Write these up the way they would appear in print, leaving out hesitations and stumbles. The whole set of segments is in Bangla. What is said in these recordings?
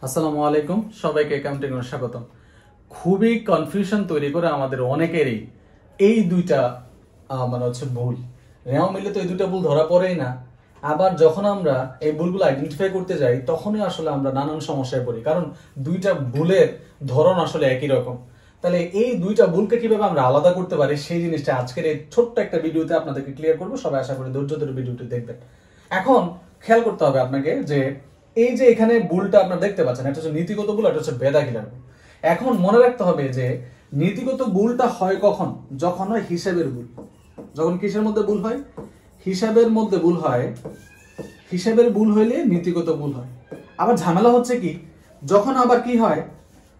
আসসালামু আলাইকুম, সবাইকে অ্যাকাউন্টিং এর স্বাগতম। খুবই কনফিউশন তৈরি করে আমাদের অনেকেরই এই দুইটা ভুল। রেওয়া মিলে তো এই দুইটা ভুল ধরা পড়েই না, আবার যখন আমরা এই ভুলগুলো আইডেন্টিফাই করতে যাই তখনই আসলে আমরা নানান সমস্যায় পড়ি, কারণ দুইটা ভুলের ধরন আসলে একই রকম। তাহলে এই দুইটা ভুলকে কিভাবে আমরা আলাদা করতে পারি সেই জিনিসটা আজকের এই ছোট্ট একটা ভিডিওতে আপনাদেরকে ক্লিয়ার করবো। সবাই আশা করি ধৈর্য ধরে ভিডিওটি দেখবেন। এখন খেয়াল করতে হবে আপনাকে যে এই যে এখানে ভুলটা আপনারা দেখতে পাচ্ছেন, এটা হচ্ছে নীতিগত ভুল, এটা হচ্ছে বেদাখিলার ভুল। এখন মনে রাখতে হবে যে নীতিগত ভুলটা হয় কখন? যখন হয় হিসাবের ভুল। যখন কিসের মধ্যে ভুল হয়? হিসাবের মধ্যে ভুল হয়। হিসাবের ভুল হইলে নীতিগত ভুল হয়। আবার ঝামেলা হচ্ছে কি, যখন আবার কি হয়,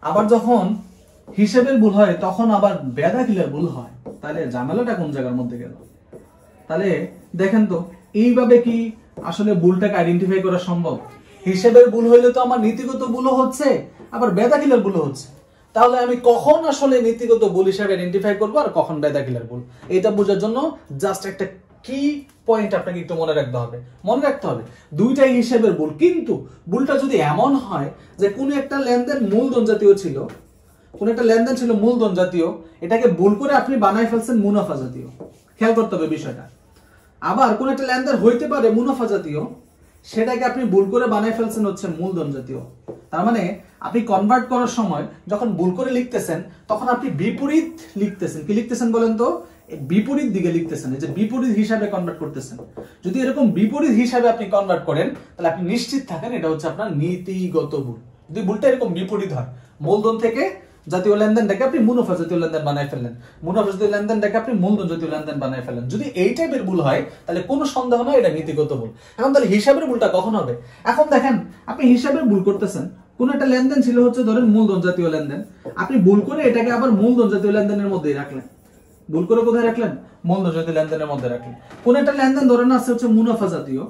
আবার যখন হিসাবের ভুল হয় তখন আবার বেদাখিলার ভুল হয়। তাহলে ঝামেলাটা কোন জায়গার মধ্যে গেল? তাহলে দেখেন তো এইভাবে কি আসলে ভুলটাকে আইডেন্টিফাই করা সম্ভব? হিসাবের ভুল হইলে তো আমার নীতিগত ভুলও হচ্ছে, আবার বেদাখিলার ভুলও হচ্ছে। তাহলে আমি কখন আসলে নীতিগত ভুল হিসাবে আইডেন্টিফাই করবো আর কখন বেদাখিলার ভুল, এটা বোঝার জন্য জাস্ট একটা কি পয়েন্ট আপনাকে একটু মনে রাখতে হবে। মনে রাখতে হবে দুইটাই হিসাবের ভুল, কিন্তু ভুলটা যদি এমন হয় যে কোনো একটা লেনদেন মূলধন জাতীয় ছিল, কোন একটা লেনদেন ছিল মূলধন জাতীয়, এটাকে ভুল করে আপনি বানাই ফেলছেন মুনাফা জাতীয়। খেয়াল করতে হবে বিষয়টা। আবার কোন একটা লেনদেন হইতে পারে মুনাফা জাতীয়, সেটাকে আপনি ভুল করে বানাই ফেলছেন হচ্ছে মূলধন জাতীয়। তার মানে আপনি কনভার্ট করার সময় যখন ভুল করে লিখতেছেন তখন আপনি বিপরীত লিখতেছেন। কি লিখতেছেন বলেন তো? বিপরীত দিকে লিখতেছেন, এই যে বিপরীত হিসাবে কনভার্ট করতেছেন। যদি এরকম বিপরীত হিসাবে আপনি কনভার্ট করেন তাহলে আপনি নিশ্চিত থাকেন এটা হচ্ছে আপনার নীতিগত ভুল। যদি ভুলটা এরকম বিপরীত হয়, মূলধন থেকে জাতীয় লেনদেনটাকে আপনি মুনাফা জাতীয় লেনদেন বানাই ফেললেন, মুনাফা জাতীয় লেনদেনটাকে আপনি মূলধন জাতীয় লেনদেন বানাই ফেললেন, যদি এই টাইপের ভুল হয় তাহলে কোনো সন্দেহ নয় এটা নীতিগত ভুল। এখন তাহলে হিসাবের ভুলটা কখন হবে? এখন দেখেন আপনি হিসাবের ভুল করতেছেন, কোন একটা লেনদেন ছিল হচ্ছে ধরেন মূলধন জাতীয় লেনদেন, আপনি ভুল করে এটাকে আবার মূলধন জাতীয় লেনদেনের মধ্যেই রাখলেন। ভুল করে কোথায় রাখলেন? মূলধন জাতীয় লেনদেনের মধ্যে রাখলেন। কোন একটা লেনদেন ধরেন আছে হচ্ছে মুনাফা জাতীয়,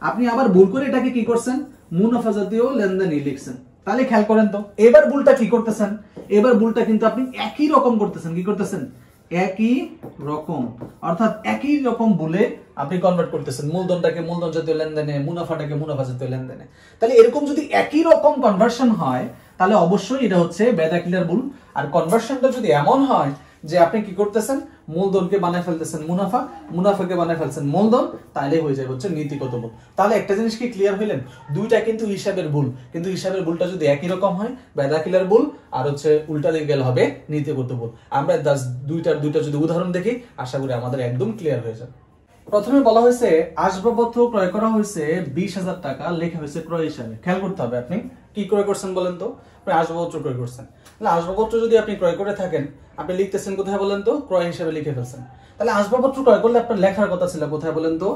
আপনি আবার ভুল করে এটাকে কি করছেন? মুনাফা জাতীয় লেনদেনই লিখছেন। তাহলে খেয়াল করেন তো এবার ভুলটা কি করতেছেন? এবার ভুলটা কিন্তু আপনি একই রকম করতেছেন। কি করতেছেন? একই রকম, অর্থাৎ একই রকম ভুলে আপনি কনভার্ট করতেছেন মূলধনটাকে মূলধন জাতীয় লেনদেনে, মুনাফাটাকে মুনাফা জাতীয় লেনদেনে। তাহলে এরকম যদি একই রকম কনভার্সন হয় তাহলে অবশ্যই এটা হচ্ছে বেদাখিলার ভুল। আর কনভার্সনটা যদি এমন হয় যে আপনি কি করতেছেন, মূলধনকে বানায় ফেলতেছেন মুনাফা, মুনাফাকে বানায় ফেলছেন মূলধন, তাহলে হয়ে যায় হচ্ছে নীতিগত ভুল। তাহলে একটা জিনিস কি ক্লিয়ার হইলেন? দুইটা কিন্তু হিসাবের ভুল, কিন্তু হিসাবের ভুলটা যদি একই রকম হয় বেদাখিলার ভুল, আর হচ্ছে উল্টা দিকে গেলে হবে নীতিগত ভুল। আমরা দুইটা যদি উদাহরণ দেখি আশা করি আমাদের একদম ক্লিয়ার হয়ে যাবে। প্রথমে বলা হয়েছে আসবাবপত্র ক্রয় করা হয়েছে 20,000 টাকা, লেখা হয়েছে ক্রয় হিসাবে। খেয়াল করতে হবে আপনি কি ক্রয় করছেন বলেন তো? আসবাবপত্র ক্রয় করছেন। তাহলে আসবাবপত্র যদি আপনি ক্রয় করে থাকেন, আপনি লিখতেছেন কোথায় বলেন তো? ক্রয় হিসাবে লিখে ফেলছেন। তাহলে আসবাবপত্র ক্রয় করলে আপনার লেখার কথা ছিল কোথায় বলেন তো?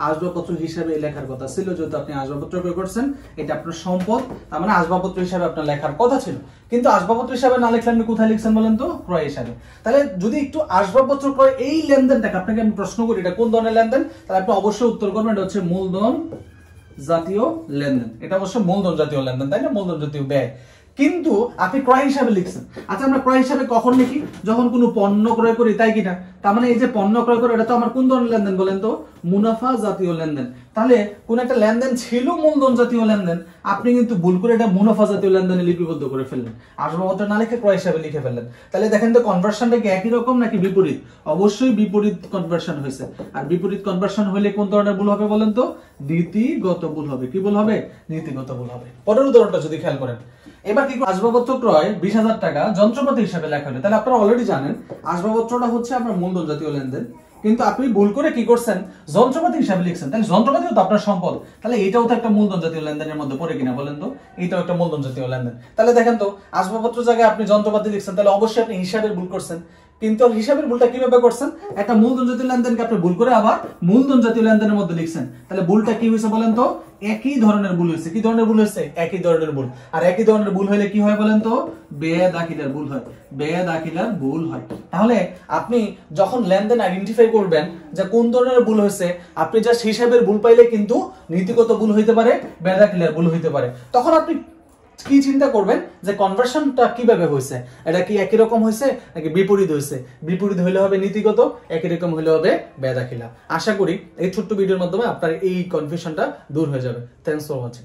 আসবাবপত্র হিসাবে লেখার কথা ছিল। যেহেতু আপনি আসবাবপত্র ক্রয় করছেন, এটা আপনার সম্পদ, তার মানে আসবাবপত্র হিসাবে আপনার লেখার কথা ছিল। কিন্তু আসবাবপত্র হিসাবে না লিখলে আপনি কোথায় লিখছেন বলেন তো? ক্রয় হিসাবে। তাহলে যদি একটু আসবাবপত্র ক্রয় এই লেনদেনটাকে আপনাকে আমি প্রশ্ন করি এটা কোন ধরনের লেনদেন, তাহলে আপনি অবশ্যই উত্তর করবেন এটা হচ্ছে মূলধন জাতীয় লেনদেন। এটা অবশ্যই মূলধন জাতীয় লেনদেন, তাই না? মূলধন জাতীয় ব্যয়। কিন্তু আপনি ক্রয় হিসাবে লিখছেন। আচ্ছা, আমরা ক্রয় হিসাবে কখন লিখি? যখন কোনো পণ্য ক্রয় করি, তাই কিনা? তার মানে এই যে পণ্য ক্রয় করে, এটা তো আমার কোন ধরনের লেনদেন বলেন তো? মুনাফা জাতীয় লেনদেন। তাহলে কোন একটা লেনদেন ছিল মূলধন জাতীয় লেনদেন, আপনি কিন্তু ভুল করে এটা মুনাফা জাতীয় লেনদেনে লিপিবদ্ধ করে ফেললেন, আসবাবপত্র না লিখে ক্রয় হিসাবে লিখে ফেললেন। তাহলে দেখেন তো কনভার্সনটা কি একই রকম নাকি বিপরীত? অবশ্যই বিপরীত কনভার্সন হয়েছে। আর বিপরীত কনভার্সন হলে কোন ধরনের ভুল হবে বলেন তো? নীতিগত ভুল হবে। কি ভুল হবে? নীতিগত ভুল হবে। পরের উদাহরণটা যদি খেয়াল করেন, এবার কি আসবাবপত্র ক্রয় 20,000 টাকা যন্ত্রপাতি হিসাবে লেখা হলো। তাহলে আপনারা অলরেডি জানেন আসবাবপত্রটা হচ্ছে আপনার মূলধন জাতীয় লেনদেন, কিন্তু আপনি ভুল করে কি করছেন? যন্ত্রপাতি হিসাবে লিখছেন। তাহলে যন্ত্রপাতিও তো আপনার সম্পদ, তাহলে এটাও তো একটা মূলধন জাতীয় লেনদেনের মধ্যে পড়ে কিনা বলেন তো? এটাও একটা মূলধন জাতীয় লেনদেন। তাহলে দেখেন তো আসবাবপত্র জায়গায় আপনি যন্ত্রপাতি লিখছেন, তাহলে অবশ্যই আপনি হিসাবের ভুল করছেন। কিন্তু হিসাবের ভুলটা কিভাবে করছেন? একটা মূলধন জাতীয় লেনদেনকে আপনি ভুল করে আবার মূলধন জাতীয় লেনদেনের মধ্যে লিখছেন। তাহলে ভুলটা কি হয়েছে বলেন তো? একই ধরনের ভুল হয়েছে। কি ধরনের ভুল হয়েছে? একই ধরনের ভুল। আর একই ধরনের ভুল হলে কি হয় বলেন তো? বেদাখিলার ভুল হয়। বেদাখিলার ভুল হয়। তাহলে আপনি যখন লেনদেন আইডেন্টিফাই করবেন যে কোন ধরনের ভুল হয়েছে, আপনি জাস্ট হিসাবের ভুল পাইলে কিন্তু নীতিগত ভুল হইতে পারে, বেদাখিলার ভুল হইতে পারে। তখন আপনি কি চিন্তা করবেন যে কনভার্সনটা কিভাবে হয়েছে, এটা কি একই রকম হয়েছে নাকি বিপরীত হয়েছে? বিপরীত হইলে হবে নীতিগত, একই রকম হইলে হবে বেদাখিলা। আশা করি এই ছোট্ট ভিডিওর মাধ্যমে আপনার এই কনফিউশনটা দূর হয়ে যাবে। Thanks for watching.